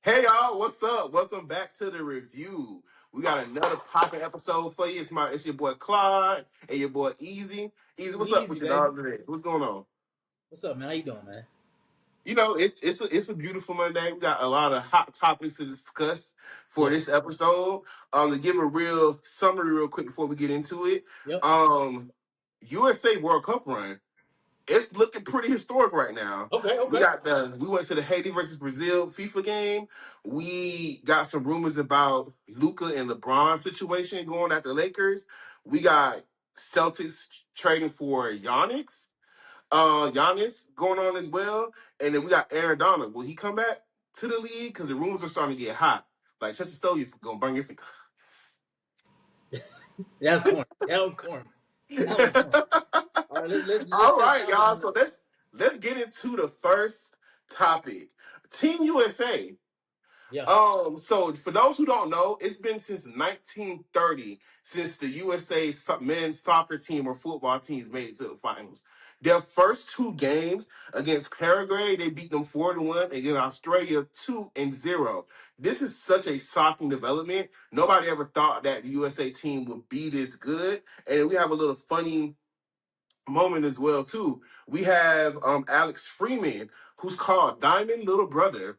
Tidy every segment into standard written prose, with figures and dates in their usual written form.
Hey y'all, what's up? Welcome back to the review. We got another popping episode for you. It's your boy Claude and your boy Easy. Easy, what's up Easy, with you dog baby. today? What's going on? What's up, man? How you doing, man? It's a beautiful Monday. We got a lot of hot topics to discuss for this Yes. episode. To give a real summary real quick before we get into it. Yep. Um USA World Cup run. It's looking pretty historic right now. Okay. We Okay. got we went to the Haiti versus Brazil FIFA game. We got some rumors about Luka and LeBron situation going at the Lakers. We got Celtics trading for Giannis going on as well. And then we got Aaron Donald. Will he come back to the league? Because the rumors are starting to get hot. Like Chester Stowe, you gonna burn your finger. That's corny. That was corny. That was corny. All right. Let's All touch right, down on y'all. So that. let's get into the first topic. Team USA. Yeah. So for those who don't know, it's been since 1930 since the USA men's soccer team or football teams made it to the finals. Their first two games against Paraguay, they beat them 4-1, against Australia 2-0. This is such a shocking development. Nobody ever thought that the USA team would be this good. And we have a little funny moment as well too. We have Alex Freeman, who's called Diamond Little Brother.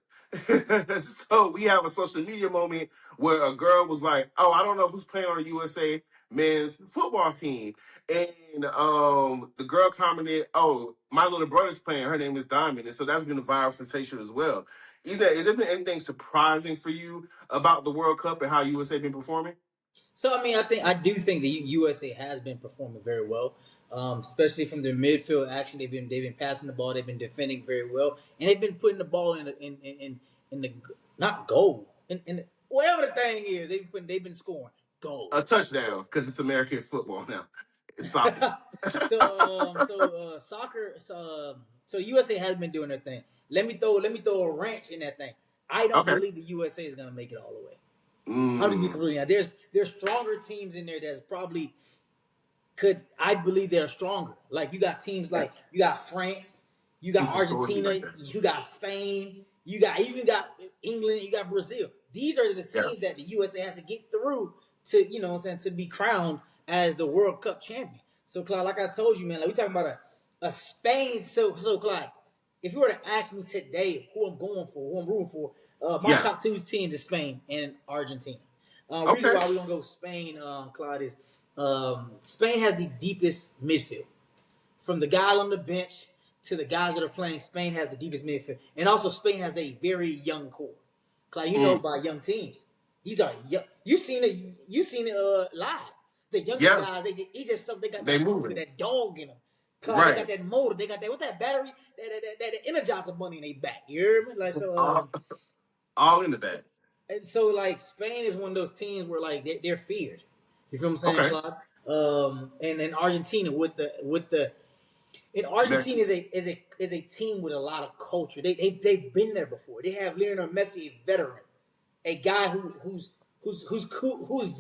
So we have a social media moment where a girl was like, "Oh, I don't know who's playing on the USA men's football team," and the girl commented, "Oh, my little brother's playing. Her name is Diamond," and so that's been a viral sensation as well. Is there been anything surprising for you about the World Cup and how USA been performing? So I do think the USA has been performing very well, especially from their midfield action. They've been passing the ball. They've been defending very well, and they've been putting the ball in the not goal in whatever the thing is. They've been scoring A goals. touchdown because it's American football now. It's soccer. Soccer. So USA has been doing their thing. Let me throw a wrench in that thing. I don't Okay. believe the USA is going to make it all the way. How to be Mm, completely honest. There's stronger teams in there that's probably could. I believe they're stronger. Like you got teams like you got France, you got it's a story Argentina, right there. you got Spain, you got England, you got Brazil. These are the Yeah. teams that the USA has to get through to what I'm saying, to be crowned as the World Cup champion. So Clyde, like I told you, man, like we talking about a Spain. So Clyde, if you were to ask me today who I'm going for, who I'm rooting for, my Yeah. top two teams is Spain and Argentina. Reason Okay. why we gonna go Spain, Clyde, is Spain has the deepest midfield. From the guys on the bench to the guys that are playing, Spain has the deepest midfield, and also Spain has a very young core. Clyde, you know Mm, about young teams. These are young. You seen it live. The younger yeah. guys, they just they got They that hunger, moving. that dog in them. Clyde, they got Right. that motor, they got that what's that battery, that energizer bunny in their back. You hear me? Like so. All, all in the bag. And so like Spain is one of those teams where like they're feared. You feel what I'm saying, Okay. Claude? And in Argentina with the in Messi. Argentina is a team with a lot of culture. They've been there before. They have Lionel Messi, a veteran, a guy who's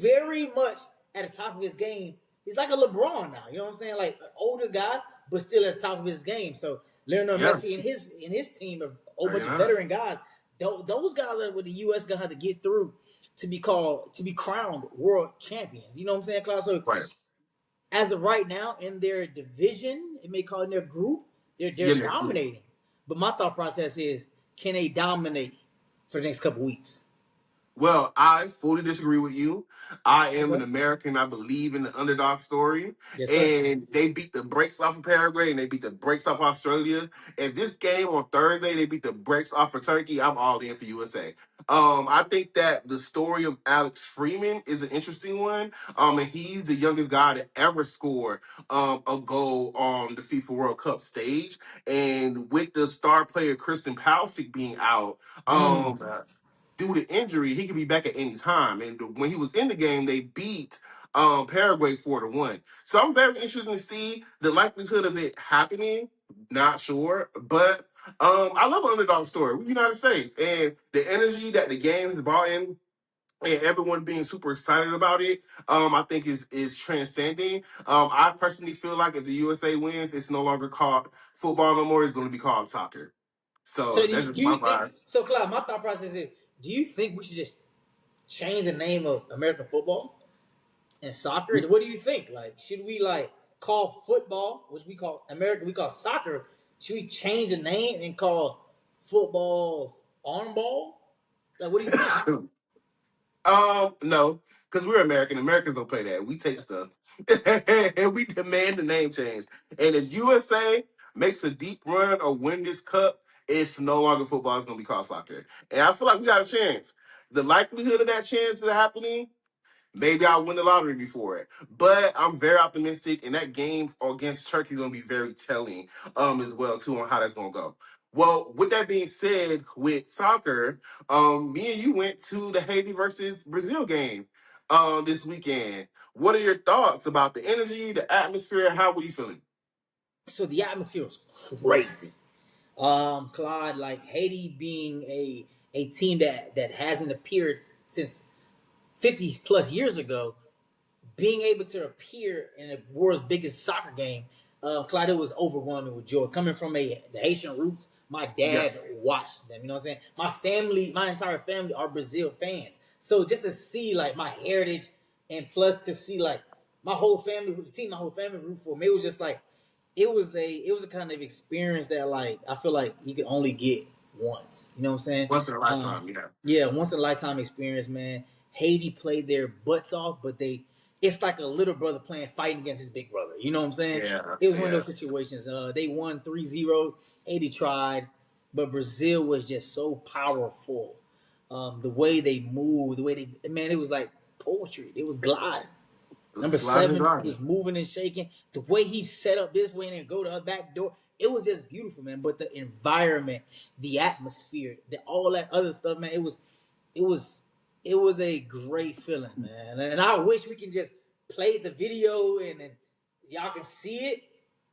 very much at the top of his game. He's like a LeBron now. You know what I'm saying? Like an older guy, but still at the top of his game. So Lionel Yeah. Messi and his team of a whole bunch of 39. veteran guys. Those guys are what the U.S. gonna have to get through to be crowned world champions. You know what I'm saying, Klaus? So Right. as of right now, in their division, it may call it in their group, they're Yeah. Yeah. dominating. But my thought process is, can they dominate for the next couple weeks? Well, I fully disagree with you. I am an Okay. American. I believe in the underdog story. Yes, sir. And they beat the brakes off of Paraguay and they beat the brakes off Australia. If this game on Thursday, they beat the brakes off of Turkey, I'm all in for USA. I think that the story of Alex Freeman is an interesting one. And he's the youngest guy to ever score a goal on the FIFA World Cup stage. And with the star player Kristen Pulisic being out, Mm. um, due to injury, he could be back at any time. And when he was in the game, they beat Paraguay 4-1. So I'm very interested to see the likelihood of it happening. Not sure, but I love an underdog story. We're the United States, and the energy that the game is brought in. And everyone being super excited about it, I think is transcending. I personally feel like if the USA wins, it's no longer called football no more. It's going to be called soccer. So So do that's you, just do my you think vibes. so, Cloud? My thought process is do you think we should just change the name of American football and soccer? What do you think? Like, should we like call football, which we call America, we call soccer? Should we change the name and call football armball? Like, what do you think? No, because we're American. Americans don't play that. We take stuff and we demand the name change. And if USA makes a deep run or win this cup, it's no longer football. It's going to be called soccer. And I feel like we got a chance. The likelihood of that chance is happening, maybe I'll win the lottery before it. But I'm very optimistic, and that game against Turkey is going to be very telling as well, too, on how that's going to go. Well, with that being said, with soccer, me and you went to the Haiti versus Brazil game this weekend. What are your thoughts about the energy, the atmosphere? How were you feeling? So the atmosphere was crazy. Claude, like Haiti being a team that hasn't appeared since 50 plus years ago, being able to appear in the world's biggest soccer game, Clyde, it was overwhelming with joy. Coming from the Haitian roots, my Yeah, dad watched them. You know what I'm saying? My family, my entire family are Brazil fans. So just to see like my heritage, and plus to see like my whole family, the team, my whole family root for me, it was just like it was a kind of experience that like I feel like you can only get once. You know what I'm saying? once in a Um, lifetime, yeah. yeah, once in a lifetime experience, man. Haiti played their butts off, but it's like a little brother playing fighting against his big brother. You know what I'm saying? Yeah, It was one of yeah. those situations. They won 3-0. Haiti tried, but Brazil was just so powerful. The way they moved, the way they man, it was like poetry. It was gliding. Number Sliding and 7 grinding. was moving and shaking. The way he set up this way and then go to the back door, it was just beautiful, man. But the environment, the atmosphere, all that other stuff, man, it was, it was a great feeling, man. And I wish we can just play the video and y'all can see it.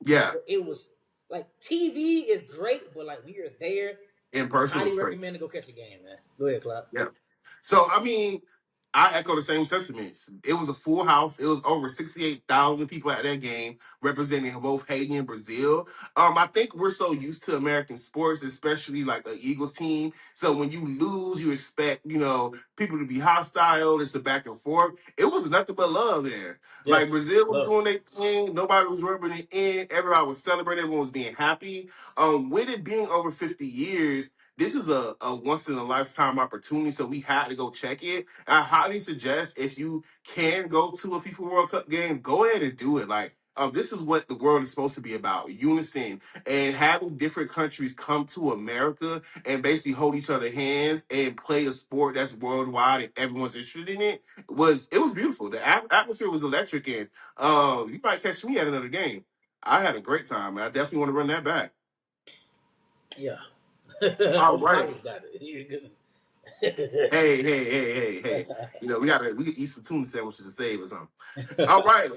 Yeah, But it was like TV is great, but like when you're there, in person highly was great. recommend to go catch a game, man. Go ahead, Clark. Yeah. So I mean, I echo the same sentiments. It was a full house. It was over 68,000 people at that game, representing both Haiti and Brazil. I think we're so used to American sports, especially like the Eagles team. So when you lose, you expect people to be hostile. It's the back and forth. It was nothing but love there. Yeah, Like Brazil was love. doing their thing. Nobody was rubbing it in. Everybody was celebrating. Everyone was being happy. With it being over 50 years, this is a once in a lifetime opportunity, so we had to go check it. I highly suggest if you can go to a FIFA World Cup game, go ahead and do it. Like, this is what the world is supposed to be about: unison and having different countries come to America and basically hold each other hands and play a sport that's worldwide and everyone's interested in it. It was beautiful. The atmosphere was electric, and you might catch me at another game. I had a great time, and I definitely want to run that back. Yeah. All My right. pockets got it. 'Cause- Hey. We could eat some tuna sandwiches to save or something. All right.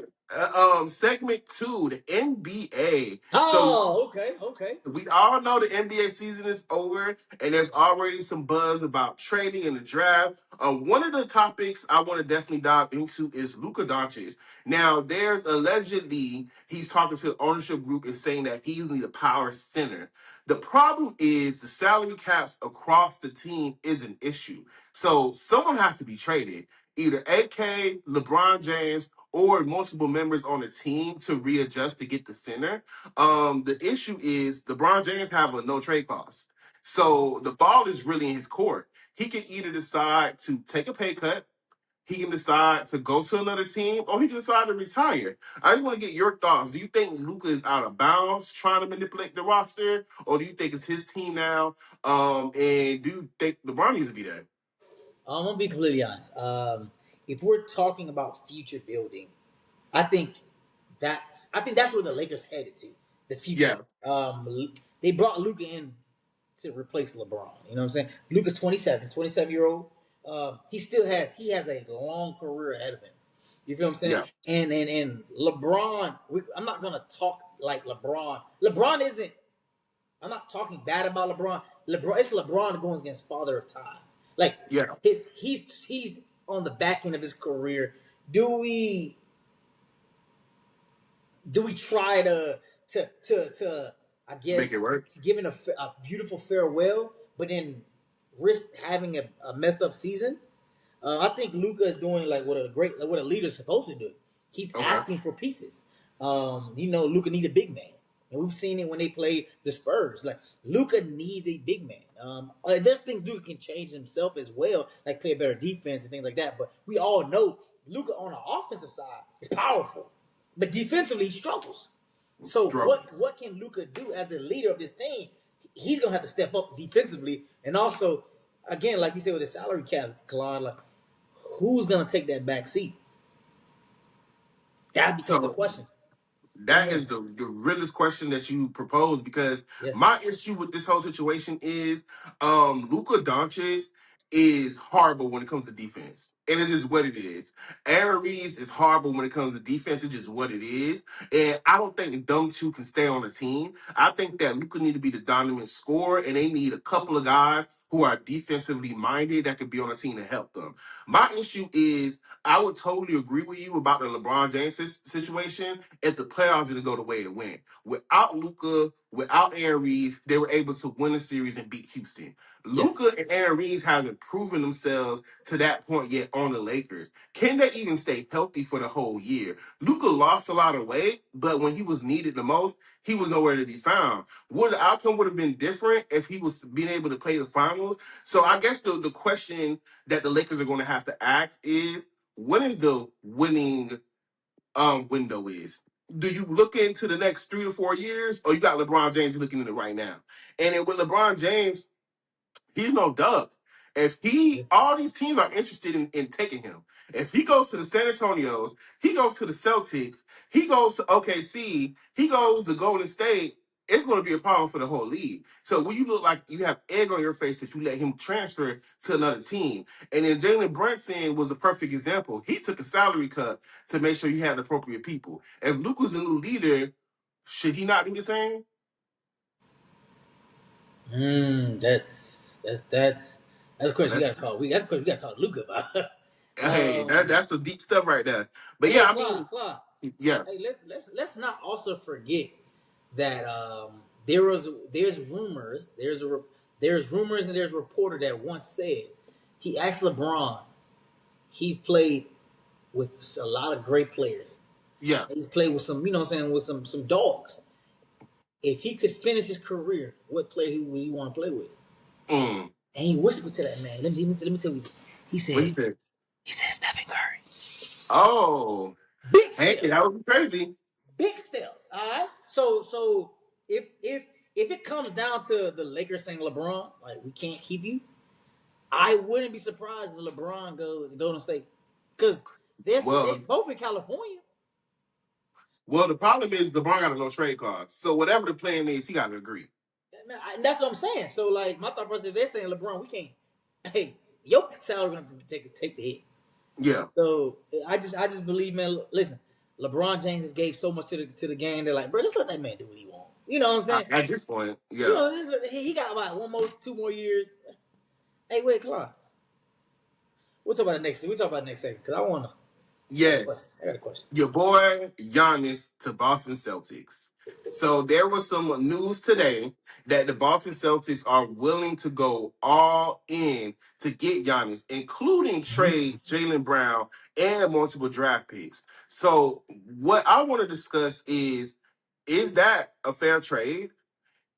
Segment 2, the NBA. So Oh, okay, okay. we all know the NBA season is over, and there's already some buzz about trading and the draft. One of the topics I want to definitely dive into is Luka Doncic. Now, there's allegedly he's talking to the ownership group and saying that he's the power center. The problem is the salary caps across the team is an issue. So someone has to be traded, either AK, LeBron James, or multiple members on the team to readjust to get the center. The issue is LeBron James have a no trade clause. So the ball is really in his court. He can either decide to take a pay cut, he can decide to go to another team, or he can decide to retire. I just want to get your thoughts. Do you think Luka is out of bounds trying to manipulate the roster, or do you think it's his team now? And do you think LeBron needs to be there? I'm gonna be completely honest. If we're talking about future building, I think that's where the Lakers headed to the future. Yeah, They brought Luca in to replace LeBron. You know what I'm saying? Luca's 27 year old. He has a long career ahead of him. You feel what I'm saying? yeah, And LeBron, I'm not gonna talk like LeBron. LeBron isn't. I'm not talking bad about LeBron. It's LeBron going against Father of Time. Like yeah. he's on the back end of his career. Do we try to I Make guess it work. giving a beautiful farewell, but then risk having a messed up season. I think Luka is doing like what a leader's supposed to do. He's Okay. asking for pieces. Luka need a big man, and we've seen it when they played the Spurs. Like Luka needs a big man. There's things Luka can change himself as well, like play a better defense and things like that. But we all know Luka on the offensive side is powerful, but defensively he struggles. So Struggles. what can Luka do as a leader of this team? He's gonna have to step up defensively, and also, again, like you said with the salary cap, Claude, like who's gonna take that back seat? That becomes the So question. Go that ahead. is the realest question that you propose because Yeah, my issue with this whole situation is Luka Doncic is horrible when it comes to defense. And it is what it is. Aaron Reeves is horrible when it comes to defense. It's just what it is. And I don't think them two can stay on the team. I think that Luka need to be the dominant scorer and they need a couple of guys who are defensively minded that could be on the team to help them. My issue is I would totally agree with you about the LeBron James situation if the playoffs didn't go the way it went. Without Luka, without Aaron Reeves, they were able to win a series and beat Houston. yeah. Luka and Aaron Reeves hasn't proven themselves to that point yet on the Lakers. Can they even stay healthy for the whole year? Luka lost a lot of weight, but when he was needed the most, he was nowhere to be found. Would the outcome would have been different if he was being able to play the finals? So I guess the question that the Lakers are going to have to ask is when is the winning window is? Do you look into the next 3 to 4 years, or you got LeBron James looking at it right now? And then with LeBron James, he's no Doug. If he, all these teams are interested in taking him. If he goes to the San Antonio's, he goes to the Celtics, he goes to OKC, he goes to Golden State, it's going to be a problem for the whole league. So when you look like you have egg on your face that you let him transfer to another team. And then Jalen Brunson was the perfect example. He took a salary cut to make sure you had the appropriate people. If Luke was a new leader, should he not do the same? That's a question you got to That's call. That's a question we got to talk to Luca about. hey, that's some deep stuff right there. But yeah, Hey, I Claude, mean, Claude. yeah, Hey, let's not also forget that there's rumors there's rumors and there's a reporter that once said he asked LeBron. He's played with a lot of great players. yeah. He's played with some, what I'm saying, with some dogs. If he could finish his career, what player would he want to play with? Mm. And he whispered to that man. Let me tell you. He What he said, said? he said Stephen Curry. Oh, Big hey, step. that would be crazy. Big step. All right. So if it comes down to the Lakers saying LeBron, like we can't keep you, I wouldn't be surprised if LeBron goes to Golden State. Because they're Well, both in California. well, the problem is LeBron got a no trade clause. So whatever the plan is, he got to agree. That's what I'm saying. So like my thought process, they're saying LeBron, we can't. Hey, your salary gonna have to take the hit. Yeah. So I just believe, man. Listen, LeBron James has gave so much to the game. They're like, bro, just let that man do what he wants. You know what I'm saying? At this point, yeah. He got about 2 more years. Hey, wait, Clark. We'll talk about the next. We talk about the next segment because I got a question. Yes. I got a question. Your boy Giannis to Boston Celtics. So there was some news today that the Boston Celtics are willing to go all in to get Giannis, including Mhm. trade Jalen Brown and multiple draft picks. So what I want to discuss is that a fair trade?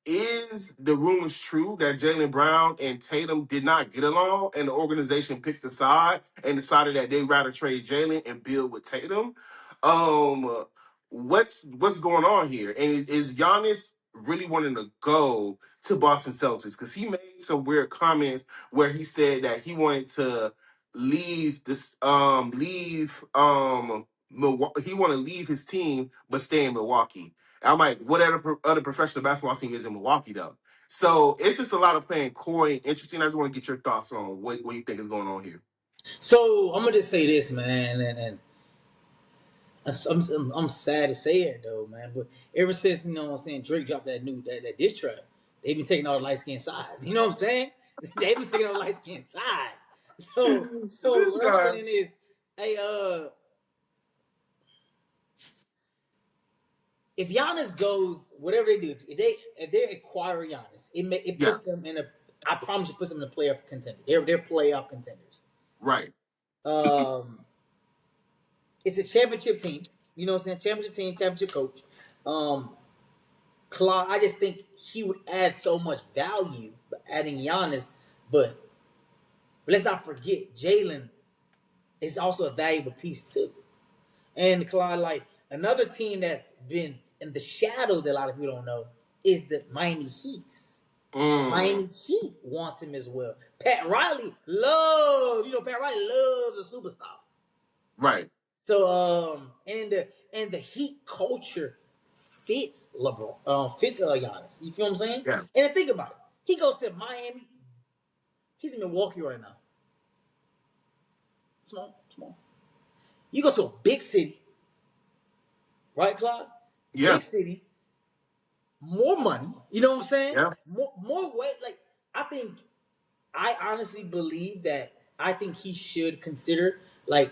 Is the rumors true that Jalen Brown and Tatum did not get along and the organization picked a side and decided that they'd rather trade Jalen and build with Tatum? Um, what's going on here? And is Giannis really wanting to go to Boston Celtics? Because he made some weird comments where he said that he wanted to leave Milwaukee. He want to leave his team but stay in Milwaukee. I'm like, what other professional basketball team is in Milwaukee though? So it's just a lot of playing coy and interesting. I just want to get your thoughts on what you think is going on here. So I'm gonna just say this, man, and I'm sad to say it though, man. But ever since what I'm saying, Drake dropped that diss track, they've been taking all the light skin sides. You know what I'm saying? They've been taking all the light skin sides. So This what I'm guy. saying is, hey, if Giannis goes, whatever they do, if they acquire Giannis, it Yeah. puts them in a I promise you, put them in a playoff contender. They're playoff contenders. Right. It's a championship team. You know what I'm saying? Championship team, championship coach. Claude, I just think he would add so much value by adding Giannis, but let's not forget Jalen is also a valuable piece too. And Claude, like another team that's been in the shadows that a lot of people don't know is the Miami Heat. Miami Heat wants him as well. Pat Riley Pat Riley loves a superstar. Right. So and the Heat culture fits LeBron, fits Giannis. You feel what I'm saying? Yeah. And then think about it. He goes to Miami. He's in Milwaukee right now. Small. You go to a big city, right, Clyde? Yeah. Big city, more money. You know what I'm saying? Yeah. More weight. Like I honestly believe that I think he should consider like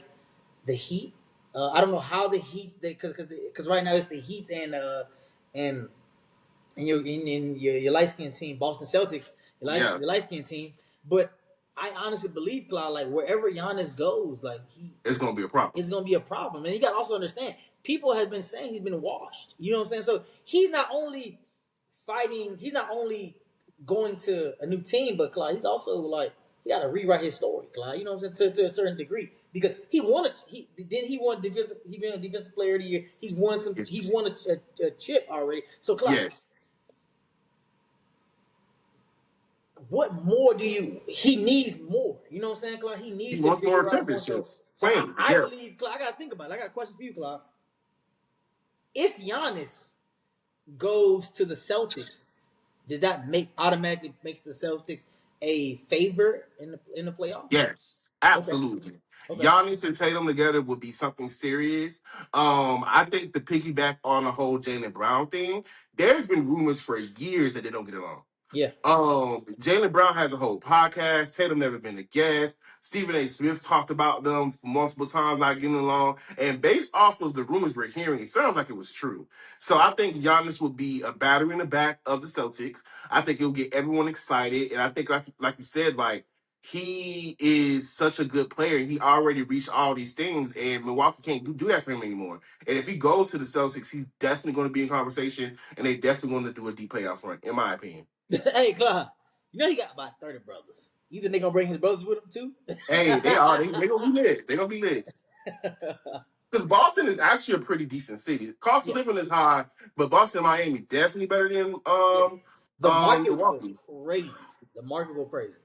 the Heat. I don't know how the Heat because right now it's the Heat and your light skinned team, Boston Celtics, Yeah. your light skinned team. But I honestly believe, Cloud, like wherever Giannis goes, like It's gonna be a problem. it's gonna be a problem. And you gotta also understand, people have been saying he's been washed. You know what I'm saying? So he's not only going to a new team, but Clyde, he's also like he got to rewrite his story, Clyde. You know what I'm saying? To a certain degree, because he won defensive. He been a defensive player of the year. He's won Yes. a chip already. So Clyde, Yes. what more do you? He needs more. You know what I'm saying, Clyde? He He needs to wants more figure out more. So, championships. so I, Plainly. I Yeah. believe, Clyde. I got to think about it. I got a question for you, Clyde. If Giannis goes to the Celtics, does that automatically makes the Celtics a favor in the playoffs? Yes, Okay. absolutely. Okay. Giannis and Tatum together would be something serious. I think the piggyback on the whole Jaylen Brown thing, there's been rumors for years that they don't get along. Yeah. Jaylen Brown has a whole podcast. Tatum never been a guest. Stephen A. Smith talked about them multiple times, not getting along. And based off of the rumors we're hearing, it sounds like it was true. So I think Giannis will be a battery in the back of the Celtics. I think it'll get everyone excited. And I think, like you said, like he is such a good player. He already reached all these things, and Milwaukee can't do that for him anymore. And if he goes to the Celtics, he's definitely going to be in conversation, and they're definitely going to do a deep playoff run, in my opinion. Hey, Clyde, you know he got about 30 brothers. You think they gonna bring his brothers with him too? Hey, they are. They gonna be lit. They gonna be lit. Because Boston is actually a pretty decent city. Cost of Yeah. living is high, but Boston and Miami definitely better than Yeah. The market will go Milwaukee. crazy. The market will go crazy.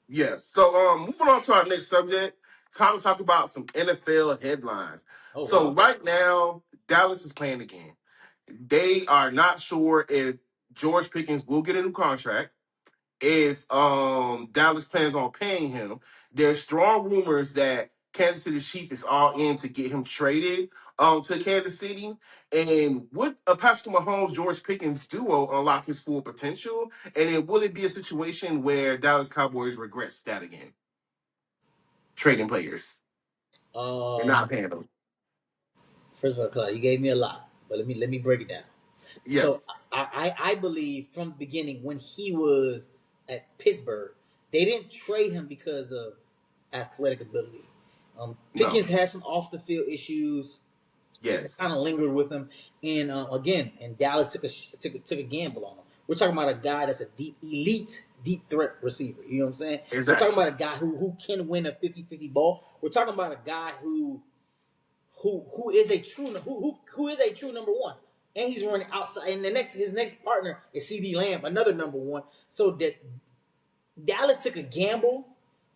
Yes. So moving on to our next subject, time to talk about some NFL headlines. Oh So wow. right now, Dallas is playing again. They are not sure if George Pickens will get a new contract. If Dallas plans on paying him, there's strong rumors that Kansas City Chiefs is all in to get him traded to Kansas City. And would a Patrick Mahomes George Pickens duo unlock his full potential? And then will it be a situation where Dallas Cowboys regrets that again? Trading players and Um. not paying them. First of all, Clyde, you gave me a lot, but let me break it down. Yeah. So I believe from the beginning when he was at Pittsburgh, they didn't trade him because of athletic ability. No. Pickens had some off the field issues that Yes. kind of lingered with him, and again, and Dallas took a gamble on him. We're talking about a guy that's a deep threat receiver. You know what I'm saying? We're talking Exactly. about a guy who can win a 50-50 ball. We're talking about a guy who is a true number one, and he's running outside. And his next partner is CD Lamb, another number one. So that Dallas took a gamble,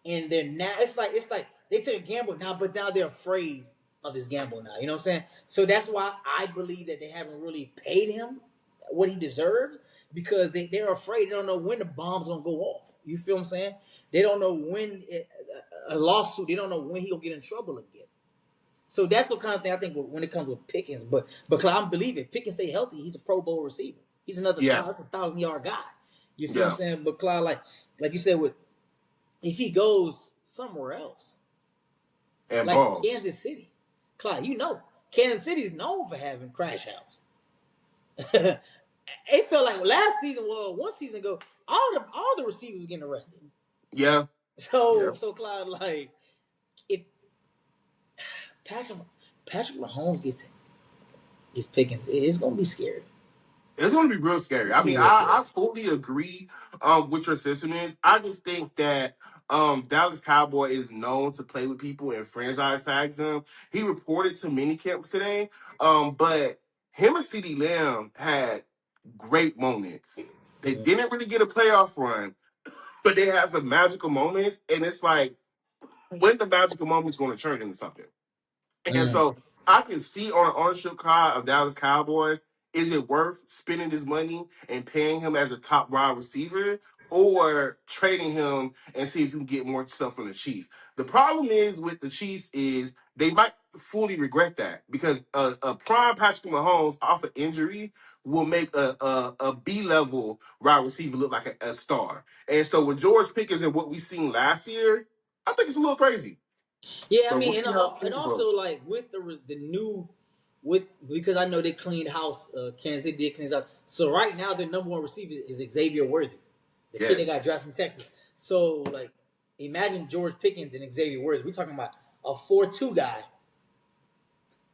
and they're now it's like they took a gamble now, but now they're afraid of this gamble now. You know what I'm saying? So that's why I believe that they haven't really paid him what he deserves because they're afraid. They don't know when the bomb's gonna go off. You feel what I'm saying? They don't know when a lawsuit. They don't know when he gonna get in trouble again. So that's what kind of thing I think when it comes with Pickens. But I believe it. Pickens stay healthy. He's a Pro Bowl receiver. He's another Yeah. that's a 1,000-yard guy. You feel what I'm Yeah. saying? But Clyde, like you said, if he goes somewhere else, And like balls. Kansas City, Clyde, Kansas City's known for having crash house. it felt like last season, well, one season ago, all the receivers getting arrested. Yeah. Yeah. So Clyde, like if Patrick Patrick Mahomes gets Pickens, it's gonna be scary. It's going to be real scary. It's I gonna be mean, real I scary. fully agree with your sentiments. I just think that Dallas Cowboy is known to play with people and franchise tags them. He reported to minicamp today, but him and CeeDee Lamb had great moments. They Mm, didn't really get a playoff run, but they had some magical moments, and it's like when the magical moment's going to turn into something. And mm. so I can see on an ownership card of Dallas Cowboys, is it worth spending this money and paying him as a top wide receiver or trading him and see if you can get more stuff from the Chiefs? The problem is with the Chiefs is they might fully regret that because a prime Patrick Mahomes off of injury will make a B level wide receiver look like a star. And so with George Pickens and what we seen last year, I think it's a little crazy. Yeah, I But we'll mean, see how the and future goes. also like with the new with because I know they cleaned house. Kansas City did clean house. So right now their number one receiver is Xavier Worthy, the kid that got drafted Yes. from Texas. So like, imagine George Pickens and Xavier Worthy. We're talking about a 4-2 guy,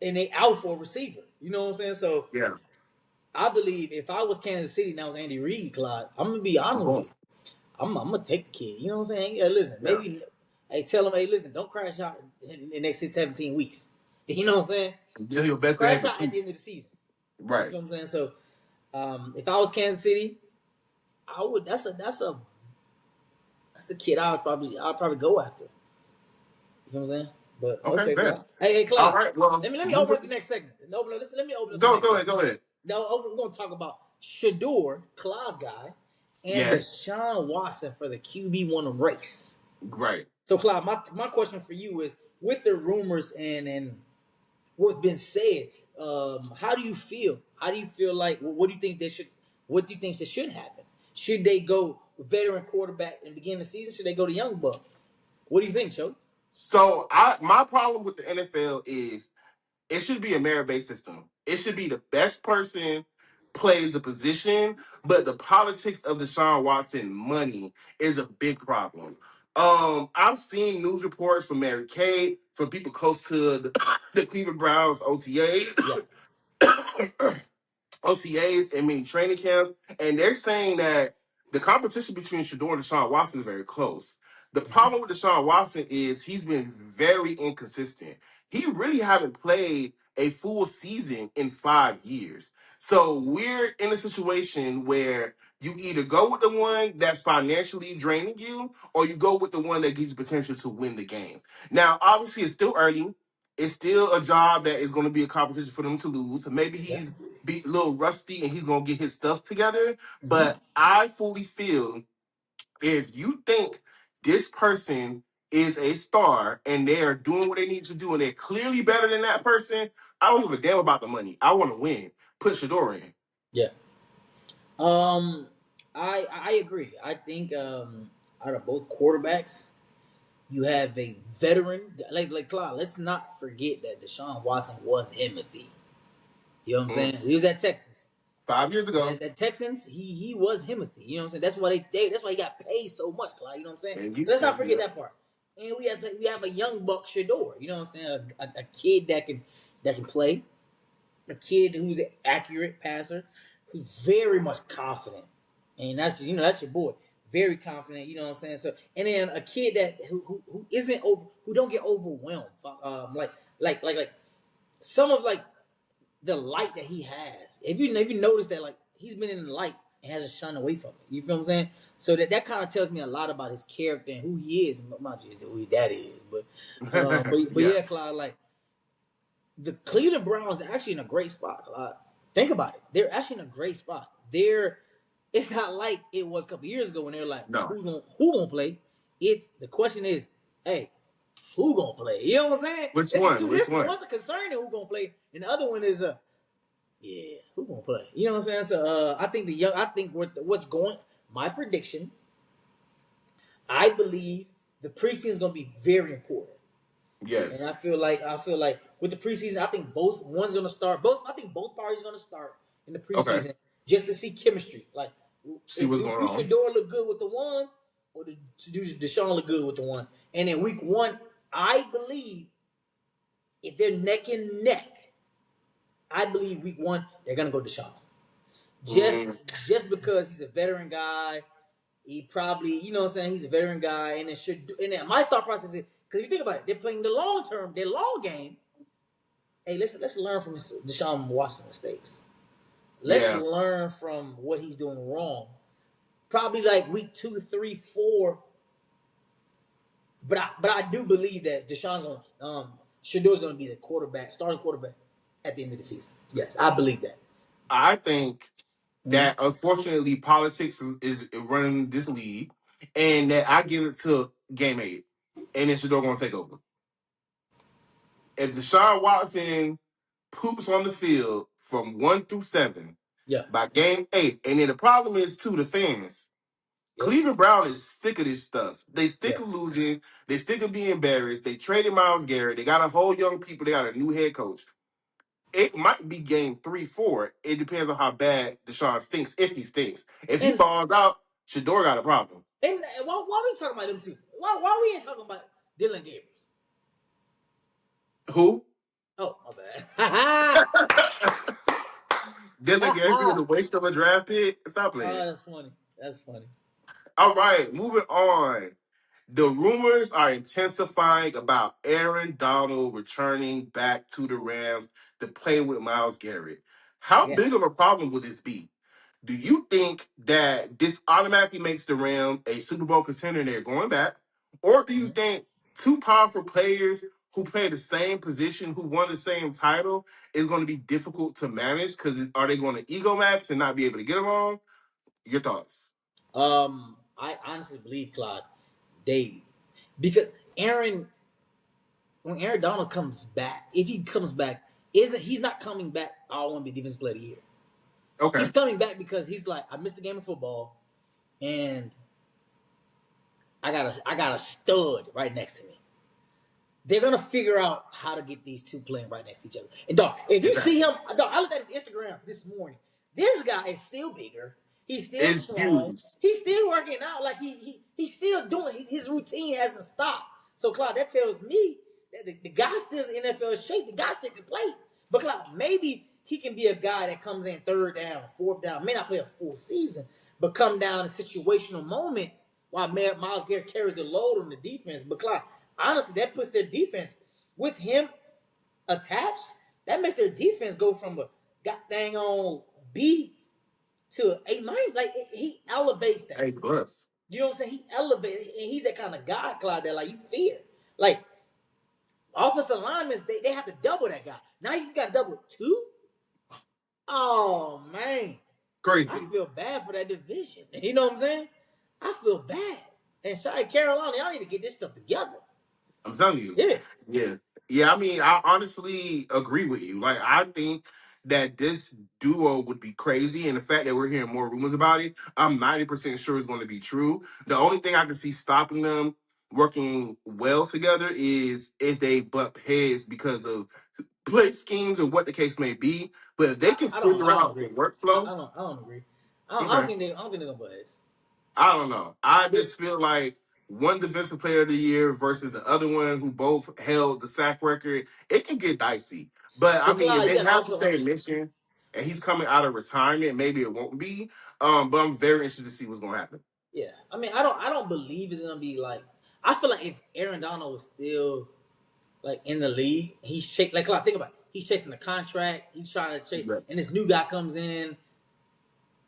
and they out for a receiver. You know what I'm saying? So Yeah. I believe if I was Kansas City and I was Andy Reid, Clyde, I'm gonna be honest with Boom. you. I'm gonna take the kid. You know what I'm saying? Yeah, listen, Yeah. maybe hey, tell him, hey, listen, don't crash out in the next 17 weeks. You know what I'm saying? Do your best Crash behavior, out at the please. end of the season. You Right. feel what I'm saying? So if I was Kansas City, I would that's a kid I'd probably go after. You know what I'm saying? But Okay, okay, bet. Clyde. Hey, All Clyde. right. Well, Let me open up moving. the next segment. Let me open up the Go. next Go segment. ahead. Go ahead. Now we're gonna talk about Shador, Clyde's guy, and Yes. Deshaun Watson for the QB1 race. Right. So, Clyde, my question for you is: with the rumors and what's been said, how do you feel? How do you feel like? What do you think they should? What do you think that should happen? Should they go veteran quarterback and begin the season? Should they go to young buck? What do you think, Choke? So, my problem with the NFL is it should be a merit-based system. It should be the best person plays the position, but the politics of Deshaun Watson money is a big problem. I've seen news reports from Mary Kay, from people close to the Cleveland Browns OTA Yeah. OTAs and many training camps, and they're saying that the competition between Shador and Deshaun Watson is very close. The problem with Deshaun Watson is he's been very inconsistent. He really haven't played a full season in 5 years. So we're in a situation where you either go with the one that's financially draining you, or you go with the one that gives you potential to win the games. Now, obviously, it's still early. It's still a job that is going to be a competition for them to lose. Maybe Yeah. he's be a little rusty and he's gonna get his stuff together. Mm-hmm. But I fully feel if you think this person is a star and they are doing what they need to do and they're clearly better than that person, I don't give a damn about the money. I want to win. Put Shador in. Yeah. Um, I agree. I think out of both quarterbacks, you have a veteran like Clyde. Let's not forget that Deshaun Watson was Timothy. You know what I'm Mm. saying? He was at Texas. 5 years ago, The Texans, he was Timothy. You know what I'm saying? That's why that's why he got paid so much, Clyde. You know what I'm saying? in Let's not Houston, forget yeah. that part. And we have a young buck Shador. You know what I'm saying? A kid that can play, a kid who's an accurate passer, who's very much confident, and that's your boy, very confident. You know what I'm saying? So and then a kid that who isn't over, who don't get overwhelmed, like some of like the light that he has. If you notice that like he's been in the light and hasn't shunned away from it. You feel what I'm saying? So that kind of tells me a lot about his character and who he is. Mind you, who his dad is, but Yeah. yeah, Clyde, like the Cleveland Browns are actually in a great spot. Think about it. They're actually in a great spot. It's not like it was a couple years ago when they were like, No. who gonna play? It's the question is, hey, who gonna play? You know what I'm saying? Which It's the one? two Which different. one? One's a concerning who gonna play, and the other one is yeah, who gonna play? You know what I'm saying? So I think what's going. My prediction, I believe the preseason is gonna be very important. And Yes. I feel like with the preseason, I think both one's gonna start. I think both parties gonna start in the Okay. preseason. just to see chemistry. Like, See what's going do on. Shador look good with the ones, or do Deshaun look good with the one? And in week one, I believe if they're neck and neck, I believe week one they're gonna go Deshaun. Just Mm, just because he's a veteran guy, he probably, you know what I'm saying, he's a veteran guy, and it should. And then my thought process is, because you think about it, they're playing the long term, their long game. Hey, let's learn from Deshaun Watson mistakes. Let's yeah, learn from what he's doing wrong. Probably like week 2, 3, 4. But I do believe that Deshaun's gonna Shador's gonna be the quarterback, starting quarterback at the end of the season. Yes, I believe that. I think Mm-hmm. that unfortunately politics is running this league, and that I give it to game 8, and then Shador gonna take over. If Deshaun Watson poops on the field from 1 through 7 Yeah. by game 8, and then the problem is too the fans. Yep. Cleveland Brown is sick of this stuff. They Yeah. sick of losing. They sick of being embarrassed. They traded Myles Garrett. They got a whole young people. They got a new head coach. It might be game 3, 4. It depends on how bad Deshaun stinks, if he stinks. If he And balls out, Shador got a problem. and why we talking about them two? Why we ain't talking about Dylan Gabriel? Who? Oh, my bad. Dylan Gabriel, the waste of a draft pick? Stop Oh, playing. that's funny. That's funny. All right, moving on. The rumors are intensifying about Aaron Donald returning back to the Rams to play with Myles Garrett. How Yeah. big of a problem would this be? Do you think that this automatically makes the Rams a Super Bowl contender and they're going back? Or do you Mhm. think two powerful players who play the same position, who won the same title, is going to be difficult to manage? Because are they going to ego match and not be able to get along? Your thoughts? I honestly believe, Claude, they because Aaron when Aaron Donald comes back, if he comes back, isn't he's not coming back? I want to be defensive player of the year. Okay. He's coming back because he's like, I missed the game of football, and I got a stud right next to me. They're gonna figure out how to get these two playing right next to each other. And dog, if you see Exactly. him, dog, I looked at his Instagram this morning. This guy is still bigger. He's still It's strong. huge. He's still working out. Like he's still doing his routine hasn't stopped. So Claude, that tells me that the guy still in NFL shape. The guy still can play. But Claude, maybe he can be a guy that comes in third down, fourth down, may not play a full season, but come down in situational moments while Myles Garrett carries the load on the defense. But Claude, honestly, that puts their defense with him attached. That makes their defense go from a god dang on B to A minus. Like he elevates that. A plus. You know what I'm saying? He elevates, and he's that kind of guy, Clyde, that like you fear. Like offensive linemen, they have to double that guy. Now you got to double two. Oh man, I Crazy. feel bad for that division. You know what I'm saying? I feel bad. And Shy Carolina, y'all need to get this stuff together. I'm telling you. Yeah. Yeah. Yeah, I mean, I honestly agree with you. Like, I think that this duo would be crazy. And the fact that we're hearing more rumors about it, I'm 90% sure it's going to be true. The only thing I can see stopping them working well together is if they butt heads because of play schemes or what the case may be. But if they can I figure don't out the agree. workflow, I don't agree. okay. I don't think they're gonna buzz. I don't know. I But just feel like one defensive player of the year versus the other one who both held the sack record, it can get dicey. But I mean, if Clyde, you they gotta have the also same understand. mission and he's coming out of retirement, maybe it won't be. But I'm very interested to see what's gonna happen. Yeah, I mean, I don't believe it's gonna be like. I feel like if Aaron Donald was still like in the league, he's chasing. Like, Clyde, think about it. He's chasing a contract. He's trying to chase, Right. and this new guy comes in.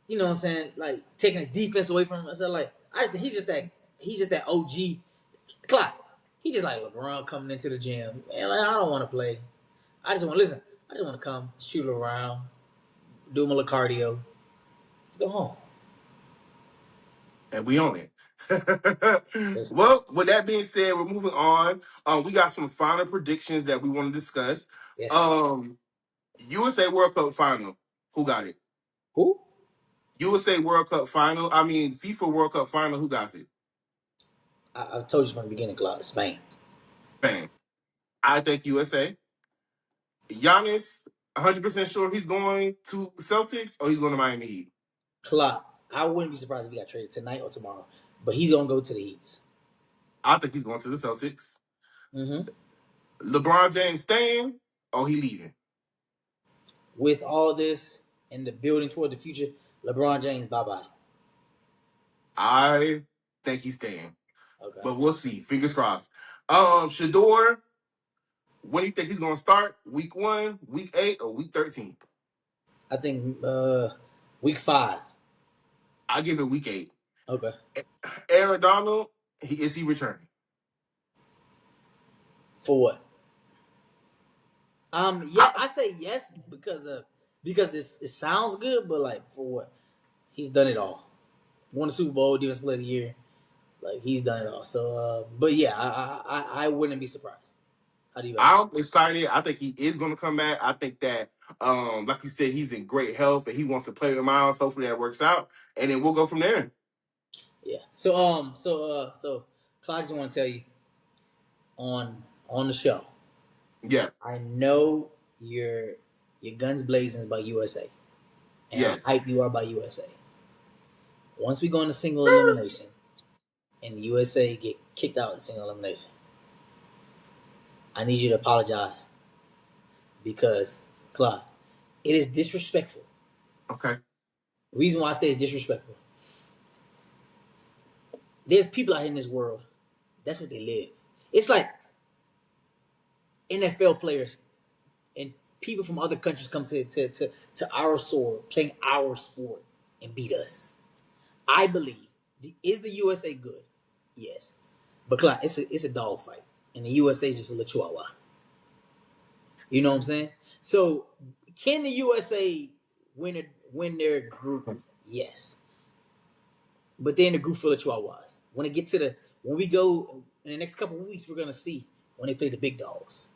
You know what I'm saying? Like taking his defense away from him. So like, I just think he's just that OG. Clyde, he just like LeBron coming into the gym. Man, like, I don't want to play. I just want to listen. I just want to come shoot around, do my little cardio, go home. And we own it. Well, with that being said, we're moving on. We got some final predictions that we want to discuss. Yes. Um, USA World Cup final. Who got it? Who? USA World Cup final. I mean, FIFA World Cup final. Who got it? I told you from the beginning, Clyde. Spain. Spain. I think USA. Giannis. 100% sure he's going to Celtics or he's going to Miami Heat? Clock. I wouldn't be surprised if he got traded tonight or tomorrow, but he's gonna go to the Heat. I think he's going to the Celtics. Mm-hmm. LeBron James staying or he leaving? With all this and the building toward the future, LeBron James, bye bye. I think he's staying, Okay. but we'll see. Fingers crossed. Shador, when do you think he's going to start? Week 1, week 8, or week 13? I think week 5. I give it week 8. Okay. Aaron Donald, is he returning? For what? Yeah, I, I say yes because it sounds good, but like for what? He's done it all. Won the Super Bowl, Defensive Player of the Year. Like he's done it all. So, but yeah, I wouldn't be surprised. How do you about that? I'm excited. I think he is going to come back. I think that, like you said, he's in great health and he wants to play with Miles. Hopefully that works out, and then we'll go from there. Yeah. So Clyde, just want to tell you on the show. Yeah. I know your guns blazing about USA, and how Yes. hype you are about USA. Once we go into single elimination, and USA get kicked out in single elimination, I need you to apologize because, Clyde, it is disrespectful. Okay. The reason why I say it's disrespectful, there's people out here in this world, that's what they live. It's like NFL players and people from other countries come to our soil, playing our sport, and beat us. I believe, is the USA good? Yes. But Clyde, it's a dog fight. And the USA is just a little chihuahua. You know what I'm saying? So can the USA win their group? Yes. But they're in a group full of chihuahuas. When we go in the next couple of weeks, we're gonna see when they play the big dogs.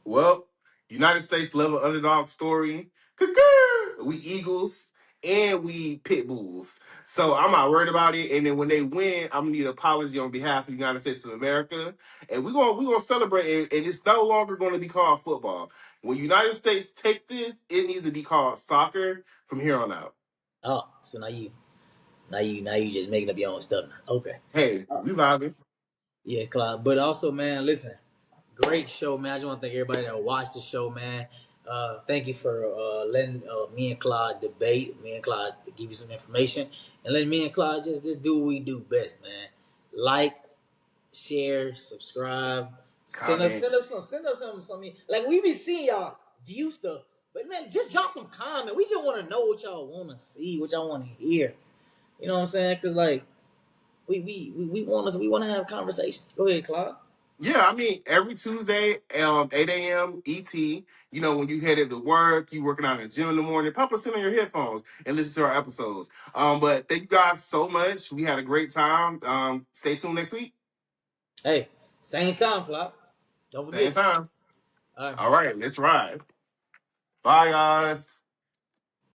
Well, United States level underdog story. Caw-caw. We Eagles and we Pit Bulls. So I'm not worried about it. And then when they win, I'm gonna need an apology on behalf of the United States of America. And we're gonna celebrate it. And it's no longer gonna be called football. When United States take this, it needs to be called soccer from here on out. Oh, so now you just making up your own stuff now. Okay. Hey, we vibing. Yeah, Clyde. But also, man, listen, great show, man. I just want to thank everybody that watched the show, man. Thank you for letting me and Clyde debate, me and Clyde to give you some information, and letting me and Clyde just do what we do best, man. Like, share, subscribe, Comment. send us some. Like we be seeing y'all view stuff, but man, just drop some comment. We just want to know what y'all want to see, what y'all want to hear. You know what I'm saying? Because like we want to have conversations. Go ahead, Clyde. Yeah, I mean, every Tuesday, 8 a.m. ET, when you headed to work, you working out in the gym in the morning, pop us in on your headphones and listen to our episodes. But thank you guys so much. We had a great time. Stay tuned next week. Hey, same time, Clyde. Don't Same forget. time. All right, All man. right, let's ride. Bye, guys.